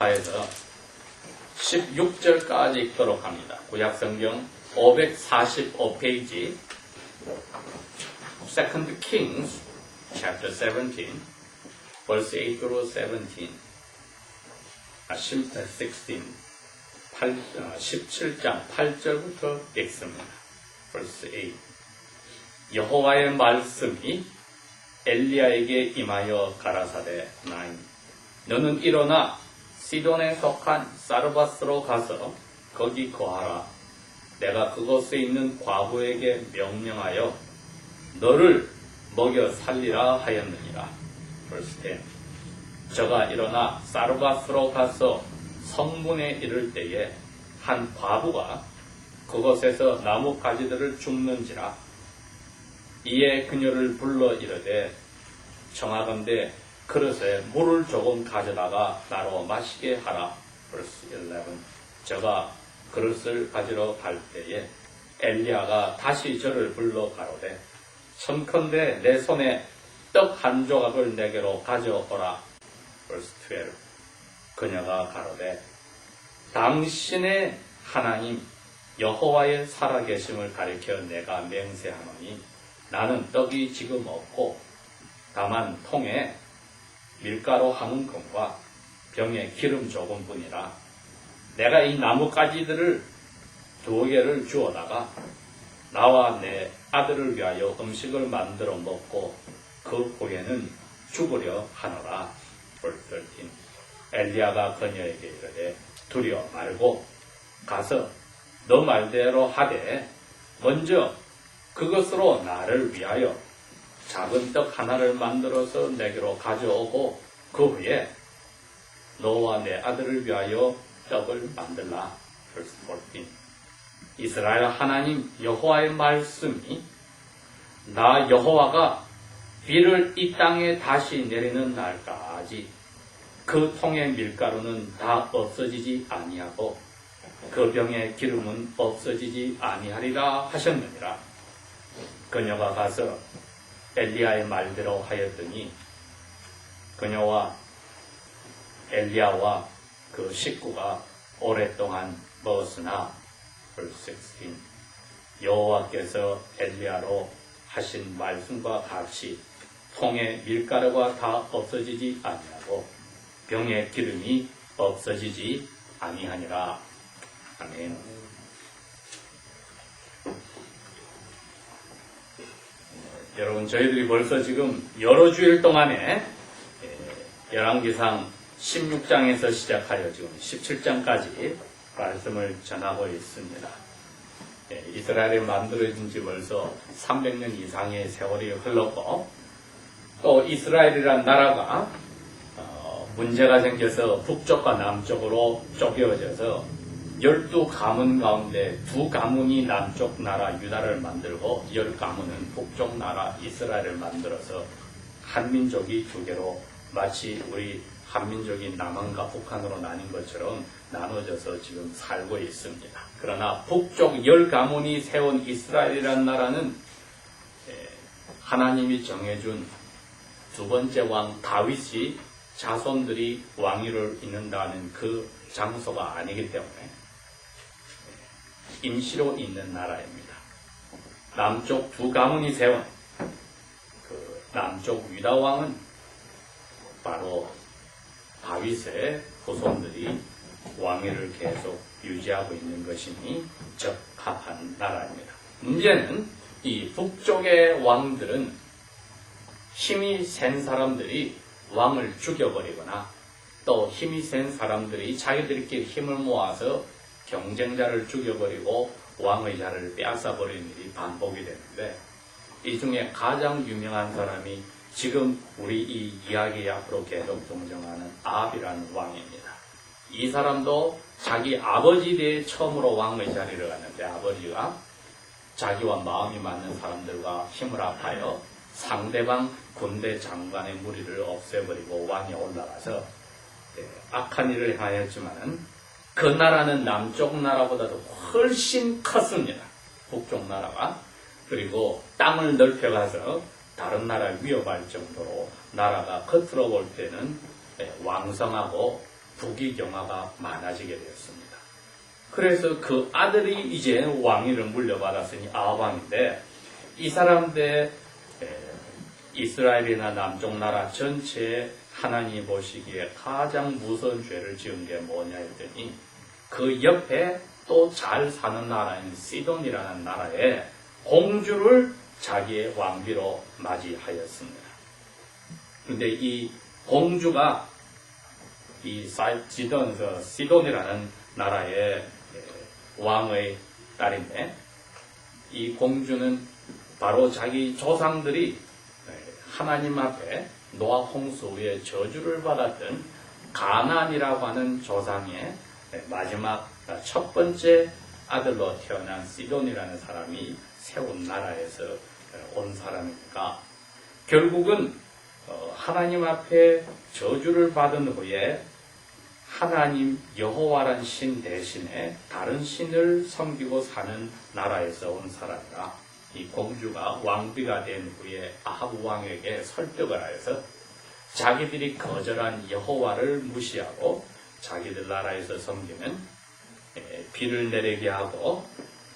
에서 16절까지 읽도록 합니다. 구약성경 545페이지 Second Kings chapter 17 verse 8 through 17 17장 8절부터 읽습니다. verse 8 여호와의 말씀이 엘리야에게 임하여 가라사대 9 너는 일어나 시돈에 속한 사르밧으로 가서 거기 거하라. 내가 그곳에 있는 과부에게 명령하여 너를 먹여 살리라 하였느니라. verse 10 저가 일어나 사르밧으로 가서 성문에 이를 때에 한 과부가 그곳에서 나무 가지들을 줍는지라. 이에 그녀를 불러 이르되 청하건대 그릇에 물을 조금 가져다가 나로 마시게 하라. verse 11 저가 그릇을 가지러 갈 때에 엘리야가 다시 저를 불러 가로되 청컨대 내 손에 떡 한 조각을 내게로 가져오라. verse 12 그녀가 가로되 당신의 하나님 여호와의 살아계심을 가리켜 내가 맹세하노니 나는 떡이 지금 없고 다만 통에 밀가루 한 움큼과 병에 기름 조금뿐이라. 내가 이 나뭇가지들을 2개를 주워다가 나와 내 아들을 위하여 음식을 만들어 먹고 그 후에는 죽으려 하노라. verse 13 엘리야가 그녀에게 이르되 두려워 말고 가서 너 말대로 하되 먼저 그것으로 나를 위하여 작은 떡 하나를 만들어서 내게로 가져오고 그 후에 너와 내 아들을 위하여 떡을 만들라. verse 14 이스라엘 하나님 여호와의 말씀이 나 여호와가 비를 이 땅에 다시 내리는 날까지 그 통의 밀가루는 다 없어지지 아니하고 그 병의 기름은 없어지지 아니하리라 하셨느니라. 그녀가 가서 엘리야의 말대로 하였더니 그녀와 엘리야와 그 식구가 오랫동안 먹었으나 verse 16 여호와께서 엘리야로 하신 말씀과 같이 통에 밀가루가 다 없어지지 아니하고 병의 기름이 없어지지 아니하니라. 아멘. 여러분 저희들이 벌써 지금 여러 주일 동안에 열왕기상 16장에서 시작하여 지금 17장까지 말씀을 전하고 있습니다. 이스라엘이 만들어진 지 벌써 300년 이상의 세월이 흘렀고 또 이스라엘이란 나라가 문제가 생겨서 북쪽과 남쪽으로 쪼개어져서 12가문 가운데 2가문이 남쪽 나라 유다를 만들고 10가문은 북쪽 나라 이스라엘을 만들어서 한민족이 2개로 마치 우리 한민족이 남한과 북한으로 나뉜 것처럼 나눠져서 지금 살고 있습니다. 그러나 북쪽 10가문이 세운 이스라엘이라는 나라는 하나님이 정해준 2번째 왕 다윗이 자손들이 왕위를 잇는다는 그 장소가 아니기 때문에 임시로 있는 나라입니다. 남쪽 2가문이 세운 그 남쪽 유다 왕은 바로 다윗의 후손들이 왕위를 계속 유지하고 있는 것이니 적합한 나라입니다. 문제는 이 북쪽의 왕들은 힘이 센 사람들이 왕을 죽여버리거나 또 힘이 센 사람들이 자기들끼리 힘을 모아서 경쟁자를 죽여버리고 왕의 자리를 빼앗아버리는 일이 반복이 되는데 이 중에 가장 유명한 사람이 지금 우리 이 이야기 앞으로 계속 동정하는 아합이라는 왕입니다. 이 사람도 자기 아버지 대에 처음으로 왕의 자리를 갔는데 아버지가 자기와 마음이 맞는 사람들과 힘을 합하여 상대방 군대 장관의 무리를 없애버리고 왕에 올라가서 악한 일을 하였지만은 그 나라는 남쪽 나라보다도 훨씬 컸습니다. 북쪽 나라가. 그리고 땅을 넓혀가서 다른 나라를 위협할 정도로 나라가 겉으로 볼 때는 왕성하고 부귀경화가 많아지게 되었습니다. 그래서 그 아들이 이제 왕위를 물려받았으니 아합왕인데, 이 사람들 이스라엘이나 남쪽 나라 전체에 하나님이 보시기에 가장 무서운 죄를 지은 게 뭐냐 했더니, 그 옆에 또 잘 사는 나라인 시돈이라는 나라에 공주를 자기의 왕비로 맞이하였습니다. 그런데 이 공주가 이 시돈이라는 나라의 왕의 딸인데, 이 공주는 바로 자기 조상들이 하나님 앞에 노아 홍수 후에 저주를 받았던 가나안이라고 하는 조상의 마지막 첫 번째 아들로 태어난 시돈이라는 사람이 세운 나라에서 온 사람이니까, 결국은 하나님 앞에 저주를 받은 후에 하나님 여호와란 신 대신에 다른 신을 섬기고 사는 나라에서 온 사람이라, 이 공주가 왕비가 된 후에 아합 왕에게 설득을 하여서 자기들이 거절한 여호와를 무시하고 자기들 나라에서 섬기는 비를 내리게 하고,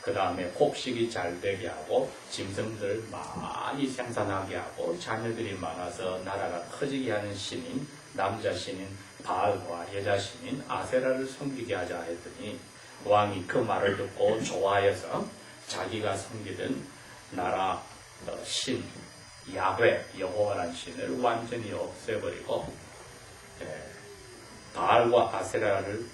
그 다음에 곡식이 잘 되게 하고, 짐승들 많이 생산하게 하고, 자녀들이 많아서 나라가 커지게 하는 신인, 남자 신인 바알과 여자 신인 아세라를 섬기게 하자 했더니, 왕이 그 말을 듣고 좋아해서 자기가 섬기던 나라 신 야훼 여호와란 신을 완전히 없애버리고 바알과 아세라를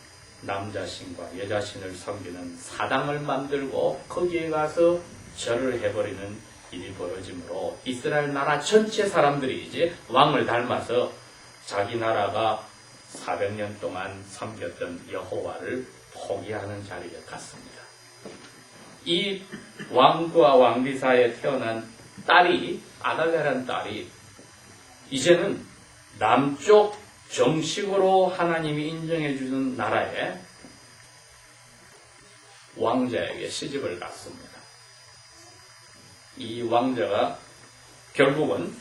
남자 신과 여자 신을 섬기는 사당을 만들고 거기에 가서 절을 해버리는 일이 벌어지므로 이스라엘 나라 전체 사람들이 이제 왕을 닮아서 자기 나라가 400년 동안 섬겼던 여호와를 포기하는 자리에 갔습니다. 이 왕과 왕비 사이에 태어난 딸이, 아달랴라는 딸이 이제는 남쪽 정식으로 하나님이 인정해 주는 나라에 왕자에게 시집을 갔습니다. 이 왕자가 결국은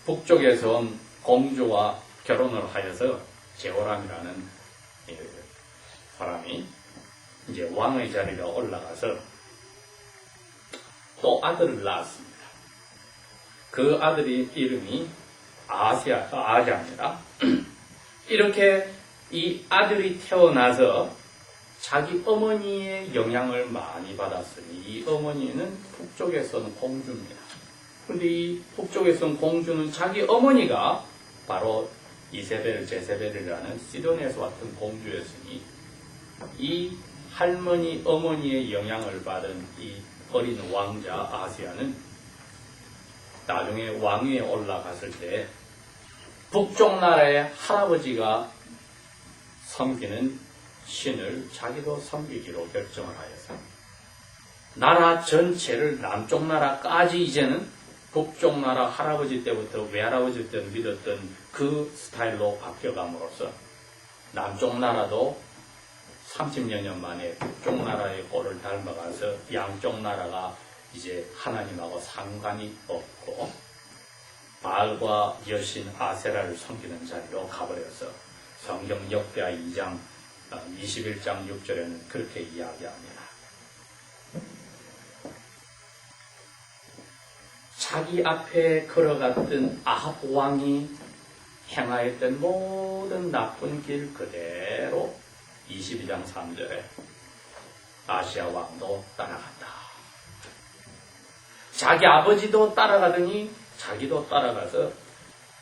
북쪽에서 온 공주와 결혼을 하여서 제호람이라는 사람이 이제 왕의 자리에 올라가서 또 아들을 낳았습니다. 그 아들이 이름이 아하냐입니다. 이렇게 이 아들이 태어나서 자기 어머니의 영향을 많이 받았으니, 이 어머니는 북쪽에서 온 공주입니다. 그런데 이 북쪽에서 온 공주는 자기 어머니가 바로 이세벨, 제세벨이라는 시돈에서 왔던 공주였으니, 이 할머니, 어머니의 영향을 받은 이 어린 왕자 아하스야는 나중에 왕위에 올라갔을 때 북쪽 나라의 할아버지가 섬기는 신을 자기도 섬기기로 결정을 하여서 나라 전체를, 남쪽 나라까지 이제는 북쪽 나라 할아버지 때부터 외할아버지 때 믿었던 그 스타일로 바뀌어감으로써 남쪽 나라도 30여 년 만에 북쪽 나라의 꼴을 닮아가서 양쪽 나라가 이제 하나님하고 상관이 없고 바알과 여신 아세라를 섬기는 자리로 가버려서 성경 역대하 2장 21장 6절에는 그렇게 이야기합니다. 자기 앞에 걸어갔던 아합 왕이 행하였던 모든 나쁜 길 그대로 22장 3절에 아시아 왕도 따라간다. 자기 아버지도 따라가더니 자기도 따라가서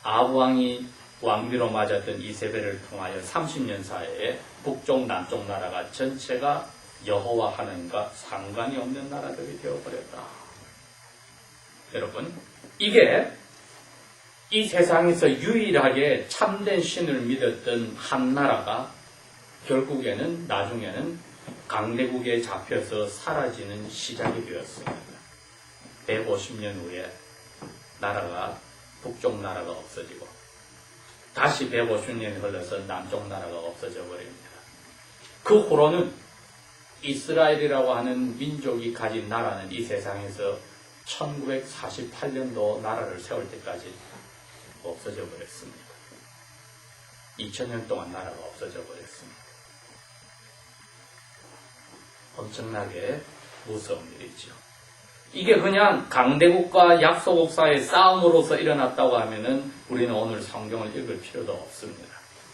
아합 왕이 왕비로 맞았던 이세벨을 통하여 30년 사이에 북쪽 남쪽 나라가 전체가 여호와 하나님과 상관이 없는 나라들이 되어버렸다. 여러분, 이게 이 세상에서 유일하게 참된 신을 믿었던 한 나라가 결국에는 나중에는 강대국에 잡혀서 사라지는 시작이 되었습니다. 150년 후에 나라가, 북쪽 나라가 없어지고 다시 150년이 흘러서 남쪽 나라가 없어져 버립니다. 그 후로는 이스라엘이라고 하는 민족이 가진 나라는 이 세상에서 1948년도 나라를 세울 때까지 없어져 버렸습니다. 2000년 동안 나라가 없어져 버렸습니다. 엄청나게 무서운 일이죠. 이게 그냥 강대국과 약소국 사이의 싸움으로서 일어났다고 하면은 우리는 오늘 성경을 읽을 필요도 없습니다.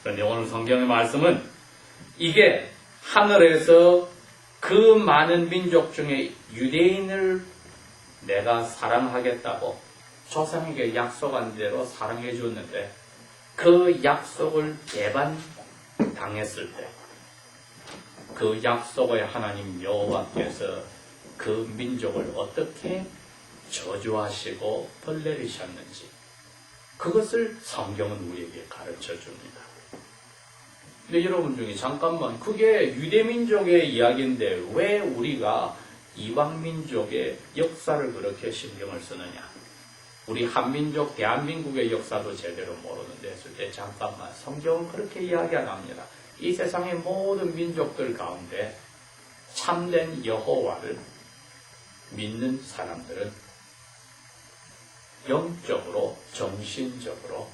그런데 오늘 성경의 말씀은 이게 하늘에서 그 많은 민족 중에 유대인을 내가 사랑하겠다고 조상에게 약속한 대로 사랑해 줬는데 그 약속을 배반당했을 때 그 약속의 하나님 여호와께서 그 민족을 어떻게 저주하시고 벌 내리셨는지 그것을 성경은 우리에게 가르쳐 줍니다. 근데 여러분 중에 잠깐만 그게 유대민족의 이야기인데 왜 우리가 이방민족의 역사를 그렇게 신경을 쓰느냐? 우리 한민족 대한민국의 역사도 제대로 모르는데 했을 때 잠깐만 성경은 그렇게 이야기 안 합니다. 이 세상의 모든 민족들 가운데 참된 여호와를 믿는 사람들은 영적으로 정신적으로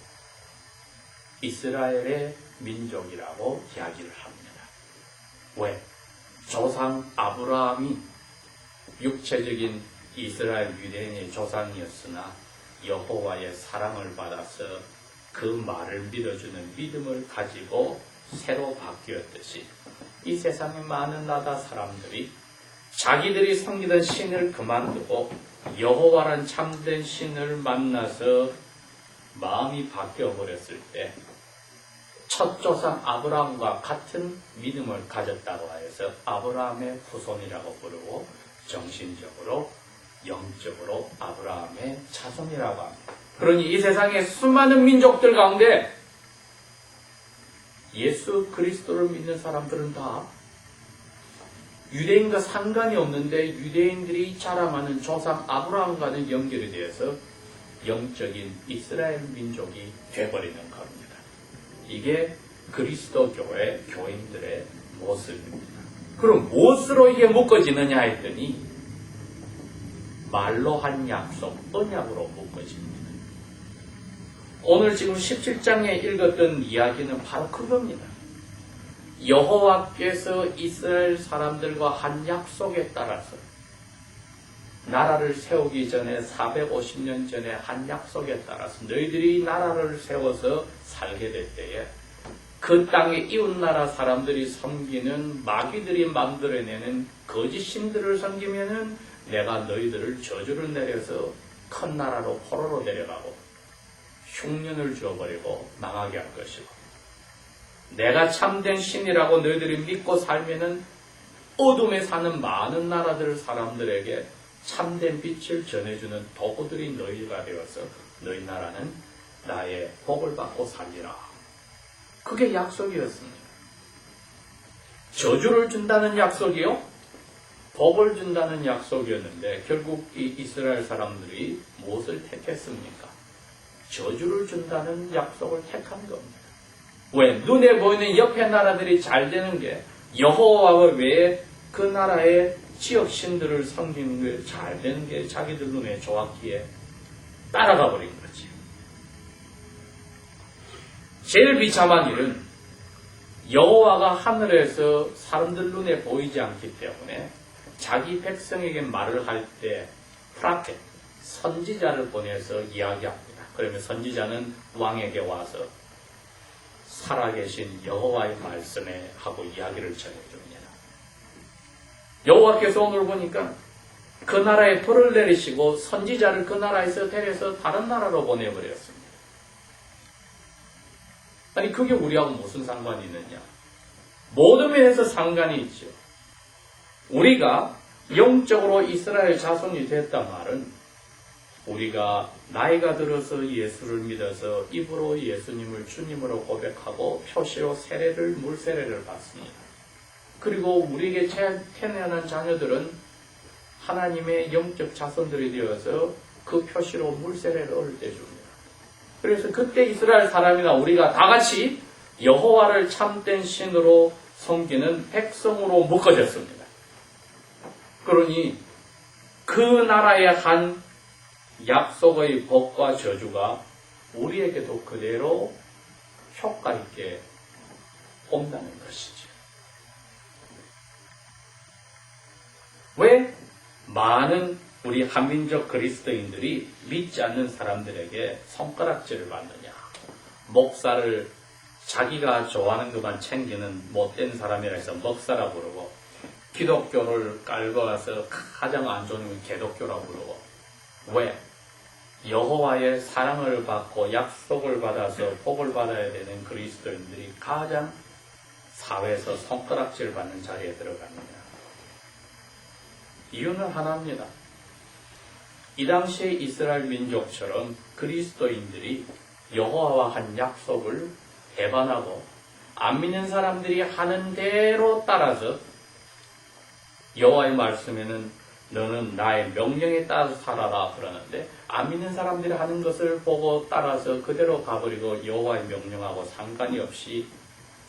이스라엘의 민족이라고 이야기를 합니다. 왜? 조상 아브라함이 육체적인 이스라엘 유대인의 조상이었으나 여호와의 사랑을 받아서 그 말을 믿어주는 믿음을 가지고 새로 바뀌었듯이 이 세상의 많은 나라 사람들이 자기들이 섬기던 신을 그만두고 여호와란 참된 신을 만나서 마음이 바뀌어버렸을 때 첫 조상 아브라함과 같은 믿음을 가졌다고 해서 아브라함의 후손이라고 부르고 정신적으로 영적으로 아브라함의 자손이라고 합니다. 그러니 이 세상의 수많은 민족들 가운데 예수 그리스도를 믿는 사람들은 다 유대인과 상관이 없는데 유대인들이 자랑하는 조상 아브라함과는 연결이 되어서 영적인 이스라엘 민족이 되어버리는 겁니다. 이게 그리스도 교회 교인들의 모습입니다. 그럼 무엇으로 이게 묶어지느냐 했더니 말로 한 약속, 언약으로 묶어집니다. 오늘 지금 17장에 읽었던 이야기는 바로 그겁니다. 여호와께서 이스라엘 사람들과 한 약속에 따라서 나라를 세우기 전에 450년 전에 한 약속에 따라서 너희들이 나라를 세워서 살게 될 때에 그 땅의 이웃나라 사람들이 섬기는 마귀들이 만들어내는 거짓 신들을 섬기면은 내가 너희들을 저주를 내려서 큰 나라로 포로로 내려가고 흉년을 주어버리고 망하게 할 것이고 내가 참된 신이라고 너희들이 믿고 살면은 어둠에 사는 많은 나라들 사람들에게 참된 빛을 전해주는 도구들이 너희가 되어서 너희 나라는 나의 복을 받고 살리라. 그게 약속이었습니다. 저주를 준다는 약속이요? 복을 준다는 약속이었는데 결국 이 이스라엘 사람들이 무엇을 택했습니까? 저주를 준다는 약속을 택한 겁니다. 왜? 눈에 보이는 옆에 나라들이 잘 되는 게 여호와 외에 그 나라의 지역 신들을 섬기는 게 잘 되는 게 자기들 눈에 좋았기에 따라가 버린 거지. 제일 비참한 일은 여호와가 하늘에서 사람들 눈에 보이지 않기 때문에 자기 백성에게 말을 할 때 프라켓, 선지자를 보내서 이야기합니다. 그러면 선지자는 왕에게 와서 살아계신 여호와의 말씀에 하고 이야기를 전해줍니다. 여호와께서 오늘 보니까 그 나라에 벌을 내리시고 선지자를 그 나라에서 데려서 다른 나라로 보내버렸습니다. 아니 그게 우리하고 무슨 상관이 있느냐? 모든 면에서 상관이 있죠. 우리가 영적으로 이스라엘 자손이 됐단 말은 우리가 나이가 들어서 예수를 믿어서 입으로 예수님을 주님으로 고백하고 표시로 물세례를 받습니다. 그리고 우리에게 태어난 자녀들은 하나님의 영적 자손들이 되어서 그 표시로 물세례를 얻을 때 줍니다. 그래서 그때 이스라엘 사람이나 우리가 다 같이 여호와를 참된 신으로 섬기는 백성으로 묶어졌습니다. 그러니 그 나라의 한 약속의 복과 저주가 우리에게도 그대로 효과 있게 온다는 것이죠. 왜 많은 우리 한민족 그리스도인들이 믿지 않는 사람들에게 손가락질을 받느냐? 목사를 자기가 좋아하는 것만 챙기는 못된 사람이라 해서 목사라 부르고, 기독교를 깔고 가서 가장 안 좋은 건 개독교라 부르고. 왜? 여호와의 사랑을 받고 약속을 받아서 복을 받아야 되는 그리스도인들이 가장 사회에서 손가락질 받는 자리에 들어갑니다. 이유는 하나입니다. 이 당시에 이스라엘 민족처럼 그리스도인들이 여호와와 한 약속을 배반하고 안 믿는 사람들이 하는 대로 따라서, 여호와의 말씀에는 너는 나의 명령에 따라서 살아라 그러는데, 안 믿는 사람들이 하는 것을 보고 따라서 그대로 가버리고 여호와의 명령하고 상관이 없이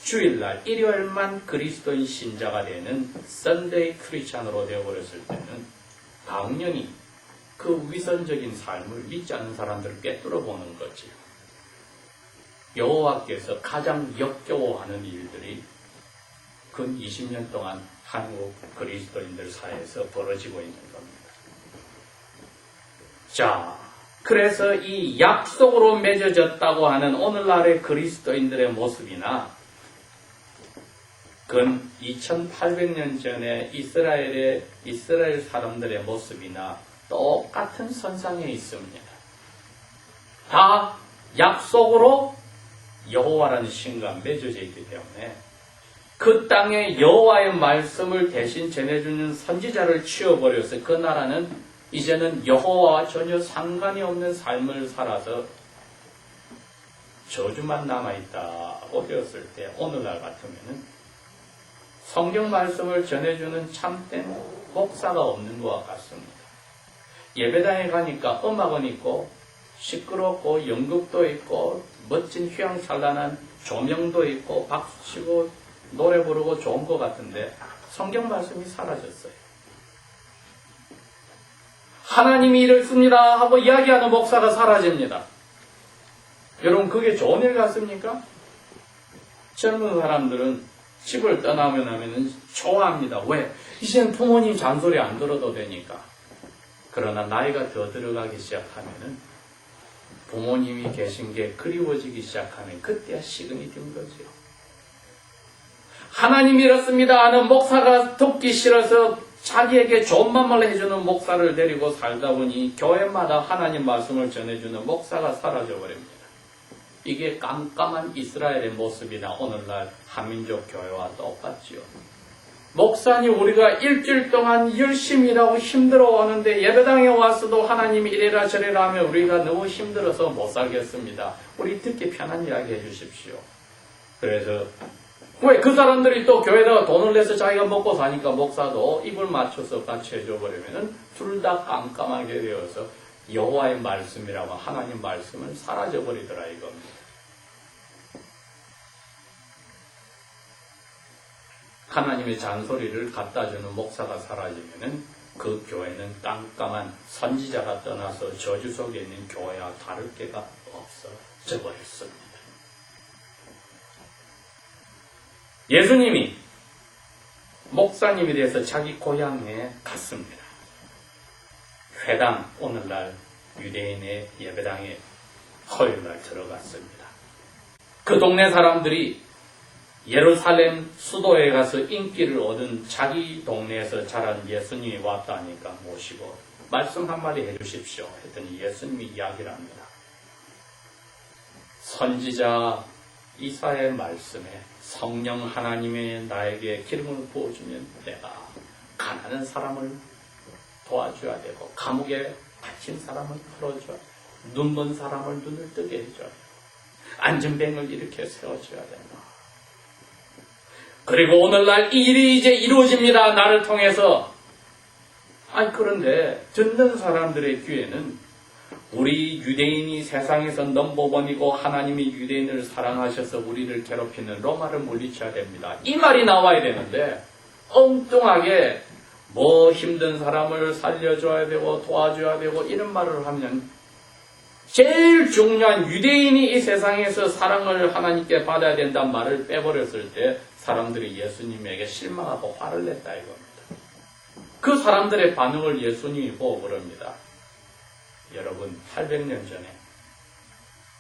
주일날, 일요일만 그리스도인 신자가 되는 썬데이 크리스찬으로 되어버렸을 때는 당연히 그 위선적인 삶을 믿지 않는 사람들을 꿰뚫어 보는 거지. 여호와께서 가장 역겨워하는 일들이 근 20년 동안 한국 그리스도인들 사이에서 벌어지고 있는 겁니다. 자, 그래서 이 약속으로 맺어졌다고 하는 오늘날의 그리스도인들의 모습이나 근 2800년 전에 이스라엘 사람들의 모습이나 똑같은 선상에 있습니다. 다 약속으로 여호와라는 신과 맺어져 있기 때문에 그 땅에 여호와의 말씀을 대신 전해주는 선지자를 치워버려서 그 나라는 이제는 여호와와 전혀 상관이 없는 삶을 살아서 저주만 남아있다고 되었을 때, 오늘날 같으면은 성경 말씀을 전해주는 참된 목사가 없는 것과 같습니다. 예배당에 가니까 음악은 있고 시끄럽고 연극도 있고 멋진 휘황찬란한 조명도 있고 박수치고 노래 부르고 좋은 것 같은데 성경 말씀이 사라졌어요. 하나님이 이렇습니다 하고 이야기하는 목사가 사라집니다. 여러분, 그게 좋은 일 같습니까? 젊은 사람들은 집을 떠나면 좋아합니다. 왜? 이제는 부모님 잔소리 안 들어도 되니까. 그러나 나이가 더 들어가기 시작하면은 부모님이 계신 게 그리워지기 시작하면 그때야 시근이 든 거죠. 하나님이 이렇습니다 하는 목사가 듣기 싫어서 자기에게 좋은 말만 해주는 목사를 데리고 살다 보니 교회마다 하나님 말씀을 전해주는 목사가 사라져버립니다. 이게 깜깜한 이스라엘의 모습이나 오늘날 한민족 교회와 똑같지요. 목사님, 우리가 일주일 동안 열심히 일하고 힘들어하는데 예배당에 와서도 하나님이 이래라 저래라 하면 우리가 너무 힘들어서 못 살겠습니다. 우리 듣기 편한 이야기 해주십시오. 그래서 왜 그 사람들이 또 교회에다가 돈을 내서 자기가 먹고 사니까 목사도 입을 맞춰서 같이 해줘버리면 둘 다 깜깜하게 되어서 여호와의 말씀이라고 하나님 말씀을 사라져버리더라 이겁니다. 하나님의 잔소리를 갖다주는 목사가 사라지면은 그 교회는 깜깜한 선지자가 떠나서 저주 속에 있는 교회와 다를 게가 없어져 버렸습니다. 예수님이 목사님에 대해서 자기 고향에 갔습니다. 회당, 오늘날 유대인의 예배당에 토요일날 들어갔습니다. 그 동네 사람들이 예루살렘 수도에 가서 인기를 얻은 자기 동네에서 자란 예수님이 왔다니까 모시고 말씀 한마디 해주십시오 했더니 예수님이 이야기를 합니다. 선지자 이사야의 말씀에 성령 하나님의 나에게 기름을 부어주면 내가 가난한 사람을 도와줘야 되고 감옥에 갇힌 사람을 풀어줘야 되고 눈먼 사람을 눈을 뜨게 해줘야 되고 안전뱅을 이렇게 세워줘야 된다. 그리고 오늘날 이 일이 이제 이루어집니다. 나를 통해서. 그런데 듣는 사람들의 귀에는 우리 유대인이 세상에서 넘버원이고 하나님이 유대인을 사랑하셔서 우리를 괴롭히는 로마를 물리쳐야 됩니다. 이 말이 나와야 되는데 엉뚱하게 힘든 사람을 살려줘야 되고 도와줘야 되고 이런 말을 하면 제일 중요한 유대인이 이 세상에서 사랑을 하나님께 받아야 된다는 말을 빼버렸을 때 사람들이 예수님에게 실망하고 화를 냈다 이겁니다. 그 사람들의 반응을 예수님이 보고 그럽니다. 여러분 800년 전에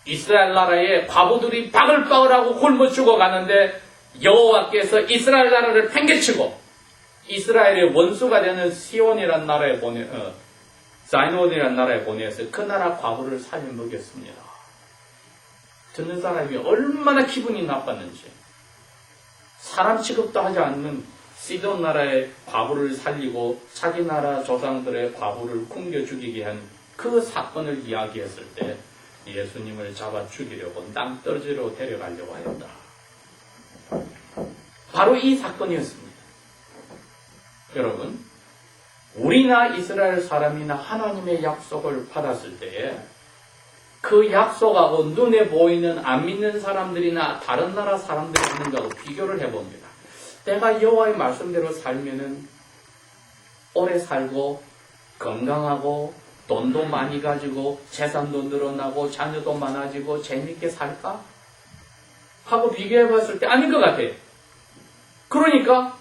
이스라엘 나라의 과부들이 바글바글하고 굶어 죽어가는데 여호와께서 이스라엘 나라를 팽개치고 이스라엘의 원수가 되는 사이온이라는 나라에 보내서 그 나라 과부를 살려 먹였습니다. 듣는 사람이 얼마나 기분이 나빴는지 사람 취급도 하지 않는 시돈 나라의 과부를 살리고 자기 나라 조상들의 과부를 굶겨 죽이게 한 그 사건을 이야기했을 때 예수님을 잡아 죽이려고 낭떠러지로 데려가려고 하였다. 바로 이 사건이었습니다. 여러분, 우리나 이스라엘 사람이나 하나님의 약속을 받았을 때에 그 약속하고 눈에 보이는 안 믿는 사람들이나 다른 나라 사람들이 있는 거하고 비교를 해봅니다. 내가 여호와의 말씀대로 살면은 오래 살고 건강하고 돈도 많이 가지고 재산도 늘어나고 자녀도 많아지고 재밌게 살까? 하고 비교해봤을 때 아닌 것 같아요. 그러니까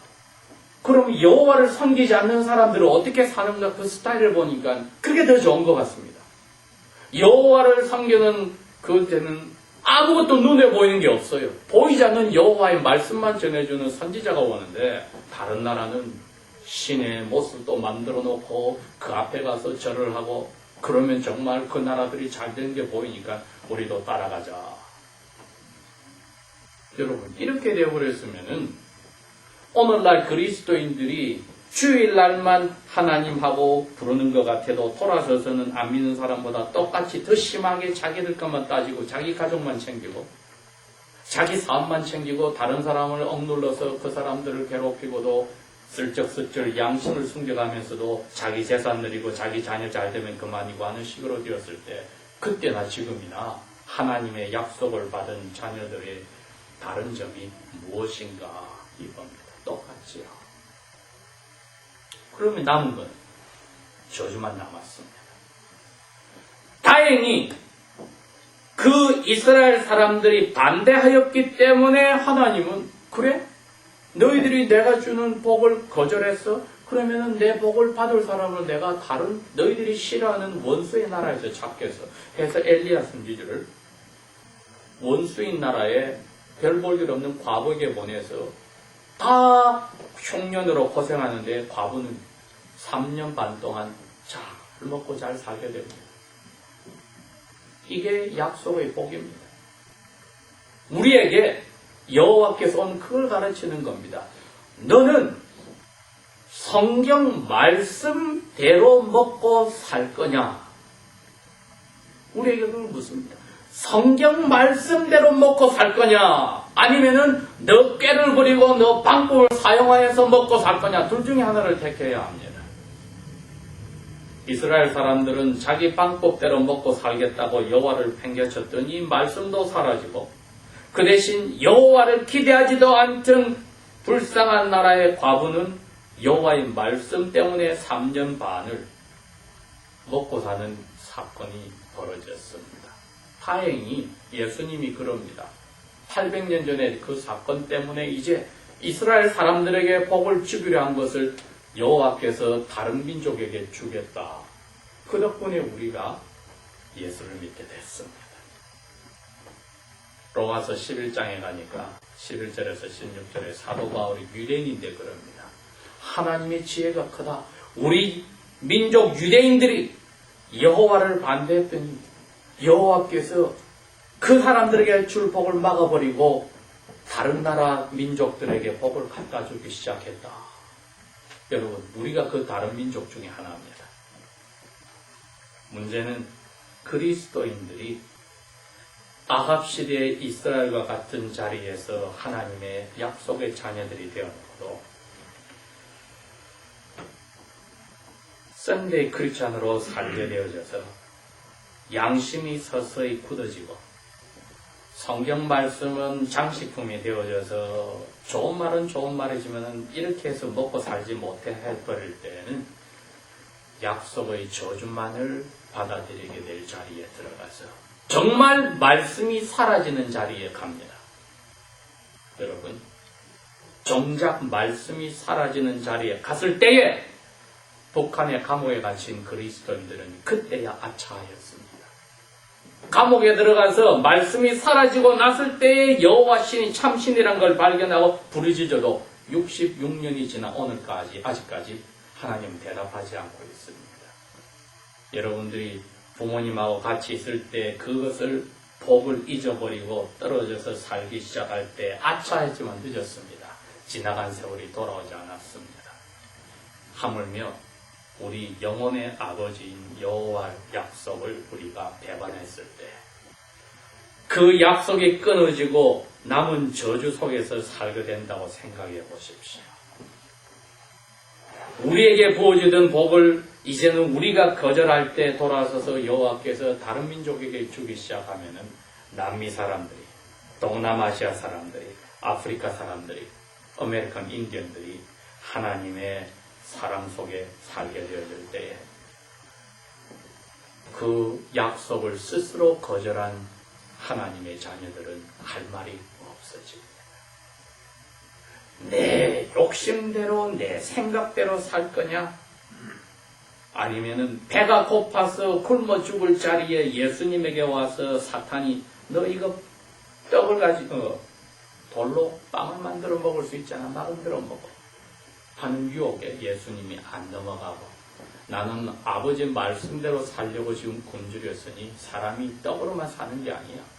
그럼 여호와를 섬기지 않는 사람들은 어떻게 사는가 그 스타일을 보니까 그게 더 좋은 것 같습니다. 여호와를 섬기는 그때는 아무것도 눈에 보이는 게 없어요. 보이지 않는 여호와의 말씀만 전해주는 선지자가 오는데 다른 나라는 신의 모습도 만들어 놓고 그 앞에 가서 절을 하고 그러면 정말 그 나라들이 잘 되는 게 보이니까 우리도 따라가자. 여러분 이렇게 되어버렸으면은 오늘날 그리스도인들이 주일날만 하나님하고 부르는 것 같아도 돌아서서는 안 믿는 사람보다 똑같이 더 심하게 자기들 것만 따지고 자기 가족만 챙기고 자기 사업만 챙기고 다른 사람을 억눌러서 그 사람들을 괴롭히고도 슬쩍슬쩍 양심을 숨겨가면서도 자기 재산 늘리고 자기 자녀 잘 되면 그만이고 하는 식으로 되었을 때 그때나 지금이나 하나님의 약속을 받은 자녀들의 다른 점이 무엇인가 이겁니다. 똑같지요. 그러면 남은 건 저주만 남았습니다. 다행히 그 이스라엘 사람들이 반대하였기 때문에 하나님은 그래? 너희들이 내가 주는 복을 거절했어? 그러면은 내 복을 받을 사람을 내가 다른 너희들이 싫어하는 원수의 나라에서 찾겠어. 해서 엘리야 선지자를 원수인 나라에 별 볼 일 없는 과부에게 보내서 다 흉년으로 고생하는데 과부는 3년 반 동안 잘 먹고 잘 살게 됩니다. 이게 약속의 복입니다. 우리에게 여호와께서 오늘 그걸 가르치는 겁니다. 너는 성경 말씀대로 먹고 살 거냐? 우리에게 그건 묻습니다. 성경 말씀대로 먹고 살 거냐? 아니면은 너 꾀를 부리고 너 방법을 사용하여서 먹고 살 거냐? 둘 중에 하나를 택해야 합니다. 이스라엘 사람들은 자기 방법대로 먹고 살겠다고 여호와를 팽개쳤더니 말씀도 사라지고 그 대신 여호와를 기대하지도 않던 불쌍한 나라의 과부는 여호와의 말씀 때문에 3년 반을 먹고 사는 사건이 벌어졌습니다. 다행히 예수님이 그럽니다. 800년 전에 그 사건 때문에 이제 이스라엘 사람들에게 복을 주기로 한 것을 여호와께서 다른 민족에게 주겠다. 그 덕분에 우리가 예수를 믿게 됐습니다. 로마서 11장에 가니까 11절에서 16절에 사도 바울이 유대인인데 그럽니다. 하나님의 지혜가 크다. 우리 민족 유대인들이 여호와를 반대했더니 여호와께서 그 사람들에게 줄 복을 막아버리고 다른 나라 민족들에게 복을 갖다 주기 시작했다. 여러분, 우리가 그 다른 민족 중에 하나입니다. 문제는 그리스도인들이 아합 시대의 이스라엘과 같은 자리에서 하나님의 약속의 자녀들이 되었고 썬데이 크리스찬으로 살게 되어져서 양심이 서서히 굳어지고 성경 말씀은 장식품이 되어져서 좋은 말은 좋은 말이지만 이렇게 해서 먹고 살지 못해 해버릴 때는 약속의 저주만을 받아들이게 될 자리에 들어가서 정말 말씀이 사라지는 자리에 갑니다. 여러분, 정작 말씀이 사라지는 자리에 갔을 때에 북한의 감옥에 갇힌 그리스도인들은 그때야 아차하였습니다. 감옥에 들어가서 말씀이 사라지고 났을 때에 여호와 신이 참신이란 걸 발견하고 부르짖어도 66년이 지나 오늘까지 아직까지 하나님 대답하지 않고 있습니다. 여러분들이 부모님하고 같이 있을 때 그것을 복을 잊어버리고 떨어져서 살기 시작할 때 아차했지만 늦었습니다. 지나간 세월이 돌아오지 않았습니다. 하물며 우리 영혼의 아버지인 여호와의 약속을 우리가 배반했을 때 그 약속이 끊어지고 남은 저주 속에서 살게 된다고 생각해 보십시오. 우리에게 부어주던 복을 이제는 우리가 거절할 때 돌아서서 여호와께서 다른 민족에게 주기 시작하면은 남미 사람들이, 동남아시아 사람들이, 아프리카 사람들이, 아메리칸 인디언들이 하나님의 사랑 속에 살게 되어질 때에 그 약속을 스스로 거절한 하나님의 자녀들은 할 말이 없어집니다. 내 욕심대로 내 생각대로 살 거냐? 아니면은 배가 고파서 굶어 죽을 자리에 예수님에게 와서 사탄이 너 이거 떡을 가지고 돌로 빵을 만들어 먹을 수 있잖아. 만들어 먹어. 하는 유혹에 예수님이 안 넘어가고 나는 아버지 말씀대로 살려고 지금 굶주렸으니 사람이 떡으로만 사는 게 아니야.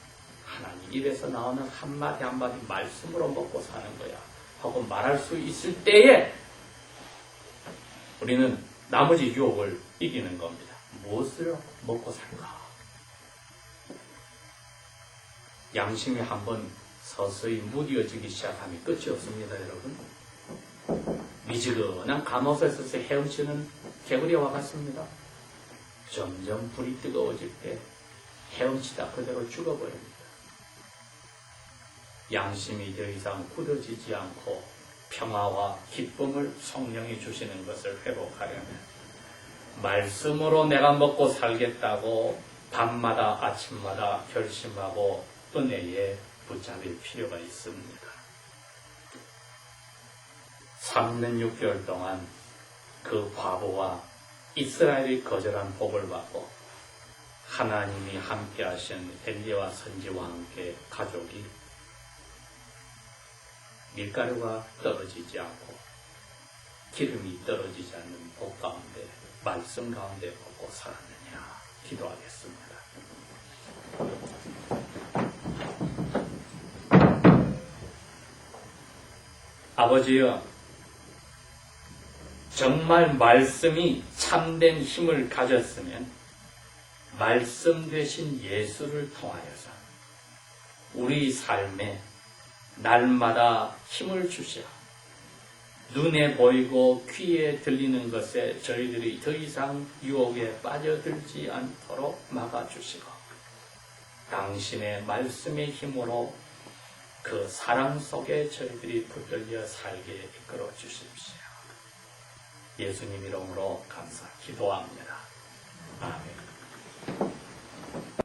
하나님 입에서 나오는 한마디 한마디 말씀으로 먹고 사는 거야. 하고 말할 수 있을 때에 우리는 나머지 유혹을 이기는 겁니다. 무엇을 먹고 살까? 양심이 한번 서서히 무뎌지기 시작하면 끝이 없습니다, 여러분. 미지근한 감옥에서 헤엄치는 개구리와 같습니다. 점점 불이 뜨거워질 때 헤엄치다 그대로 죽어버립니다. 양심이 더 이상 굳어지지 않고 평화와 기쁨을 성령이 주시는 것을 회복하려면 말씀으로 내가 먹고 살겠다고 밤마다 아침마다 결심하고 은혜에 붙잡힐 필요가 있습니다. 3년 6개월 동안 그 과부와 이스라엘이 거절한 복을 받고 하나님이 함께 하신 엘리야와 선지와 함께 가족이 밀가루가 떨어지지 않고 기름이 떨어지지 않는 복 가운데 말씀 가운데 먹고 살았느냐 기도하겠습니다. 아버지여, 정말 말씀이 참된 힘을 가졌으면 말씀 되신 예수를 통하여서 우리 삶에 날마다 힘을 주시어 눈에 보이고 귀에 들리는 것에 저희들이 더 이상 유혹에 빠져들지 않도록 막아주시고 당신의 말씀의 힘으로 그 사랑 속에 저희들이 붙들려 살게 이끌어 주십시오. 예수님 이름으로 감사 기도합니다. 아멘.